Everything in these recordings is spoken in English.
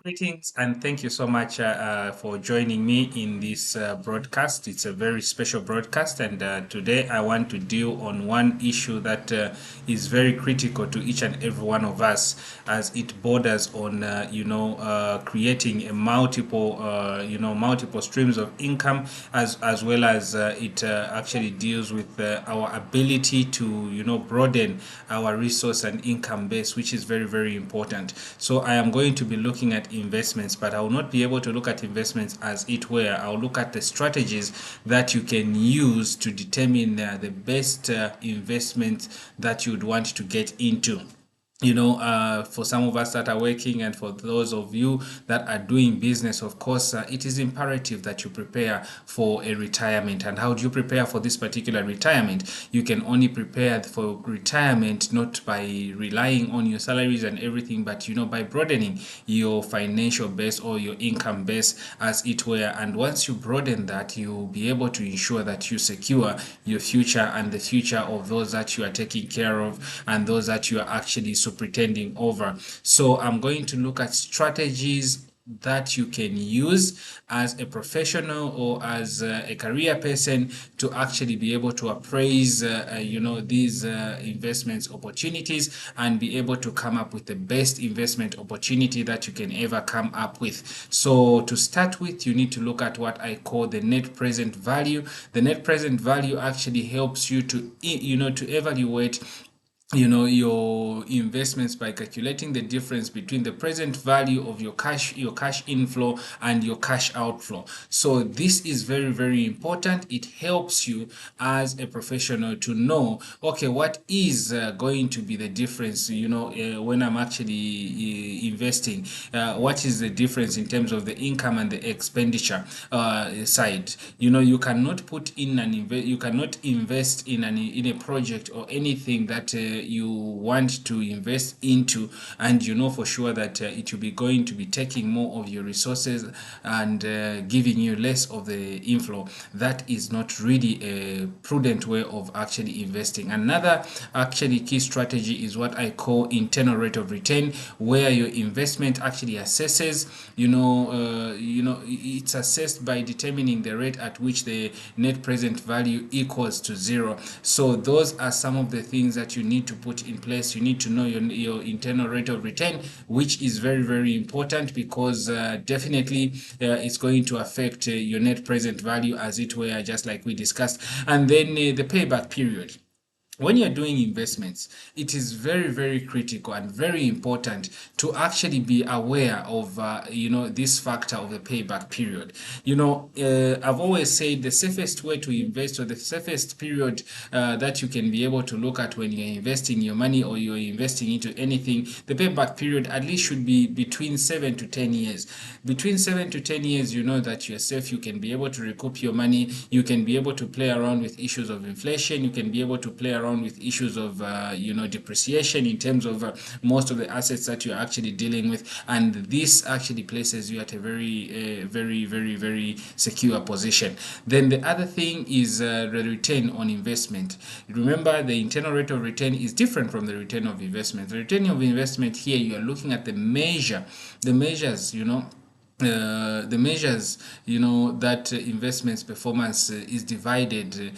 Greetings and thank you so much for joining me in this broadcast. It's a very special broadcast, and today I want to deal on one issue that is very critical to each and every one of us, as it borders on creating a multiple streams of income, as well as it actually deals with our ability to broaden our resource and income base, which is very, very important. So I am going to be looking at investments, but I will not be able to look at investments as it were. I'll look at the strategies that you can use to determine the best investment that you'd want to get into. For some of us that are working, and for those of you that are doing business, of course, it is imperative that you prepare for a retirement. And how do you prepare for this particular retirement? You can only prepare for retirement not by relying on your salaries and everything, but by broadening your financial base or your income base, as it were. And once you broaden that, you'll be able to ensure that you secure your future and the future of those that you are taking care of and those that you are actually pretending over. So I'm going to look at strategies that you can use as a professional or as a career person to actually be able to appraise these investments opportunities and be able to come up with the best investment opportunity that you can ever come up with. So to start with, you need to look at what I call the net present value. The net present value actually helps you to evaluate your investments by calculating the difference between the present value of your cash inflow and your cash outflow. So this is very, very important. It helps you as a professional to know, okay, what is going to be the difference when I'm actually investing. What is the difference in terms of the income and the expenditure side? You cannot put in you cannot invest in a project or anything that you want to invest into, and for sure that it will be going to be taking more of your resources and giving you less of the inflow. That is not really a prudent way of actually investing. Another actually key strategy is what I call internal rate of return, where your investment actually assesses, it's assessed by determining the rate at which the net present value equals to zero. So those are some of the things that you need to put in place. You need to know your internal rate of return, which is very, very important, because definitely it's going to affect your net present value, as it were, just like we discussed. And then the payback period. When you're doing investments, it is very, very critical and very important to actually be aware of this factor of the payback period. I've always said the safest way to invest, or the safest period that you can be able to look at when you're investing your money or you're investing into anything, the payback period at least should be between 7 to 10 years. Between 7 to 10 years, that you're safe. You can be able to recoup your money. You can be able to play around with issues of inflation. You can be able to play around with issues of depreciation in terms of most of the assets that you're actually dealing with, and this actually places you at a very very, very, very secure position. Then the other thing is the return on investment. Remember, the internal rate of return is different from the return of investment. The return of investment, here you are looking at the measures that investments performance is divided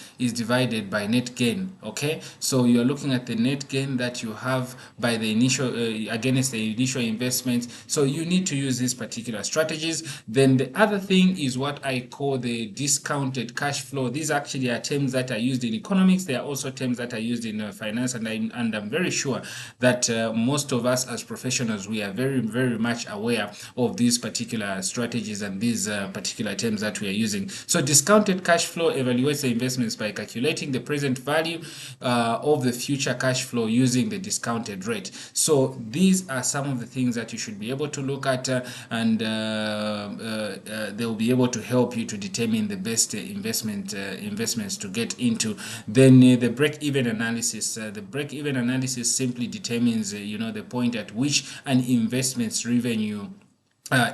by net gain. Okay, so you are looking at the net gain that you have by the initial against the initial investment. So you need to use these particular strategies. Then the other thing is what I call the discounted cash flow. These actually are terms that are used in economics. They are also terms that are used in finance, and I'm very sure that most of us as professionals, we are very, very much aware of these particular strategies and these particular terms that we are using. So discounted cash flow evaluates the investments by calculating the present value of the future cash flow using the discounted rate. So these are some of the things that you should be able to look at, and they will be able to help you to determine the best investments to get into. Then the break-even analysis. The break-even analysis simply determines the point at which an investment's revenue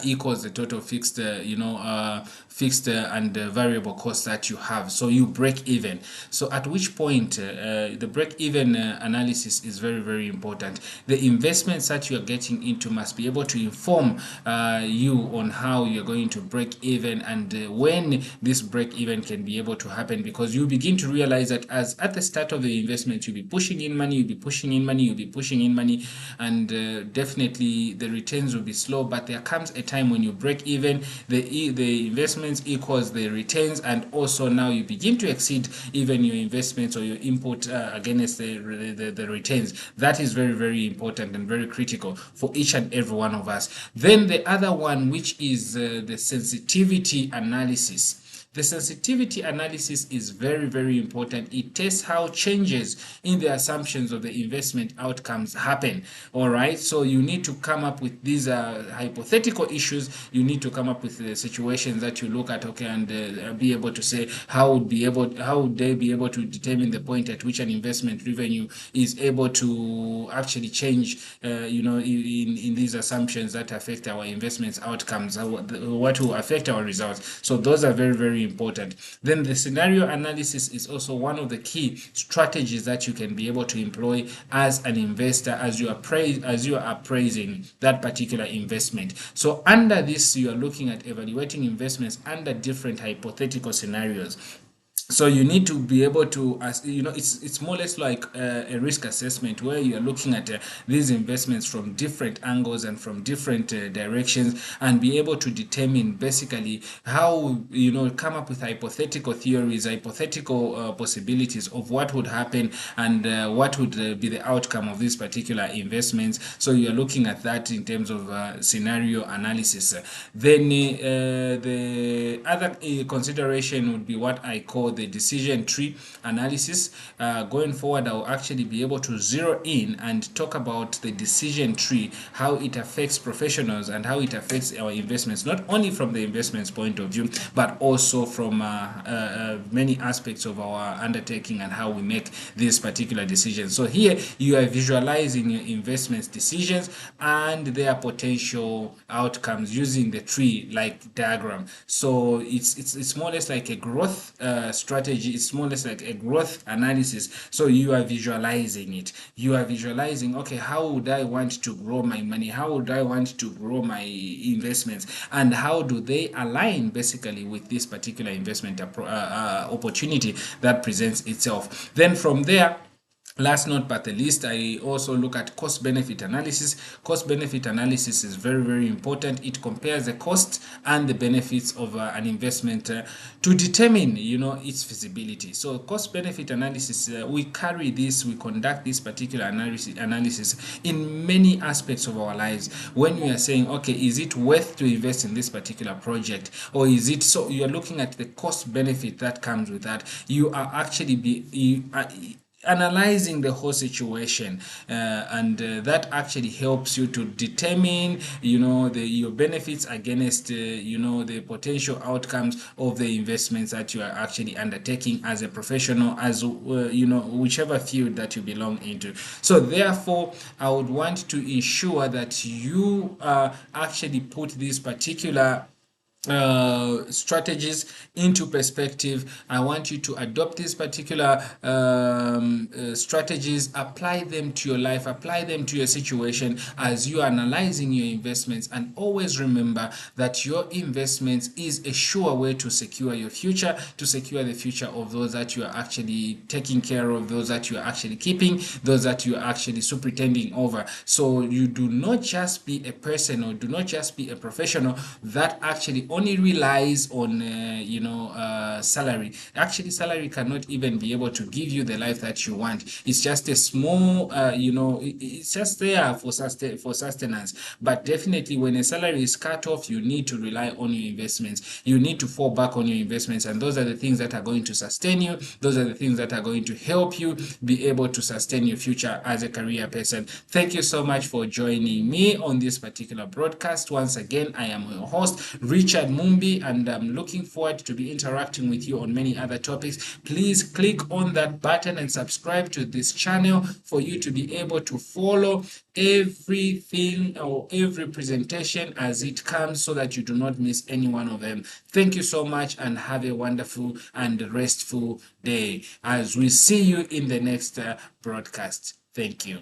equals the total fixed, fixed and variable cost that you have. So you break even. So at which point the break even analysis is very, very important. The investments that you are getting into must be able to inform you on how you're going to break even, and when this break even can be able to happen, because you begin to realize that as at the start of the investment, you'll be pushing in money, you'll be pushing in money, you'll be pushing in money, and definitely the returns will be slow. But there comes a time when you break even, the investments equals the returns, and also now you begin to exceed even your investments or your input against the returns. That is very, very important and very critical for each and every one of us. Then the other one, which is the sensitivity analysis. The sensitivity analysis is very, very important. It tests how changes in the assumptions of the investment outcomes happen. All right. So you need to come up with these hypothetical issues. You need to come up with the situations that you look at, okay, and be able to say how would they be able to determine the point at which an investment revenue is able to actually change, in these assumptions that affect our investments outcomes, what will affect our results. So those are very, very important. Then the scenario analysis is also one of the key strategies that you can be able to employ as an investor, as you are appraising that particular investment. So under this, you are looking at evaluating investments under different hypothetical scenarios. So you need to be able to, it's more or less like a risk assessment, where you are looking at these investments from different angles and from different directions, and be able to determine basically how, come up with hypothetical theories, hypothetical possibilities of what would happen, and what would be the outcome of these particular investments. So you are looking at that in terms of scenario analysis. Then the other consideration would be what I call the decision tree analysis. Going forward, I'll actually be able to zero in and talk about the decision tree, how it affects professionals and how it affects our investments, not only from the investments point of view, but also from many aspects of our undertaking and how we make these particular decisions. So here you are visualizing your investments decisions and their potential outcomes using the tree like diagram. So it's more or less like a growth strategy. It's more or less like a growth analysis. So you are visualizing it. You are visualizing, okay, how would I want to grow my money? How would I want to grow my investments? And how do they align basically with this particular investment opportunity that presents itself? Then from there, last not but the least, I also look at cost benefit analysis. Cost benefit analysis is very, very important. It compares the cost and the benefits of an investment to determine, its feasibility. So cost benefit analysis, we conduct this particular analysis in many aspects of our lives. When we are saying, okay, is it worth to invest in this particular project, or is it? So you are looking at the cost benefit that comes with that. You are actually analyzing the whole situation, and that actually helps you to determine your benefits against the potential outcomes of the investments that you are actually undertaking as a professional, as whichever field that you belong into. So therefore, I would want to ensure that you actually put this particular strategies into perspective. I want you to adopt these particular strategies, apply them to your life, apply them to your situation as you are analyzing your investments, and always remember that your investments is a sure way to secure your future, to secure the future of those that you are actually taking care of, those that you are actually keeping, those that you are actually superintending over. So you do not just be a person, or do not just be a professional that actually only relies on salary. Actually, salary cannot even be able to give you the life that you want. It's just a small it's just there for sustenance. But definitely when a salary is cut off, you need to rely on your investments. You need to fall back on your investments, and those are the things that are going to sustain you. Those are the things that are going to help you be able to sustain your future as a career person. Thank you so much for joining me on this particular broadcast. Once again, I am your host, Richard Richard Mumbi, and I'm looking forward to be interacting with you on many other topics. Please click on that button and subscribe to this channel for you to be able to follow everything or every presentation as it comes, so that you do not miss any one of them. Thank you so much, and have a wonderful and restful day as we see you in the next broadcast. Thank you.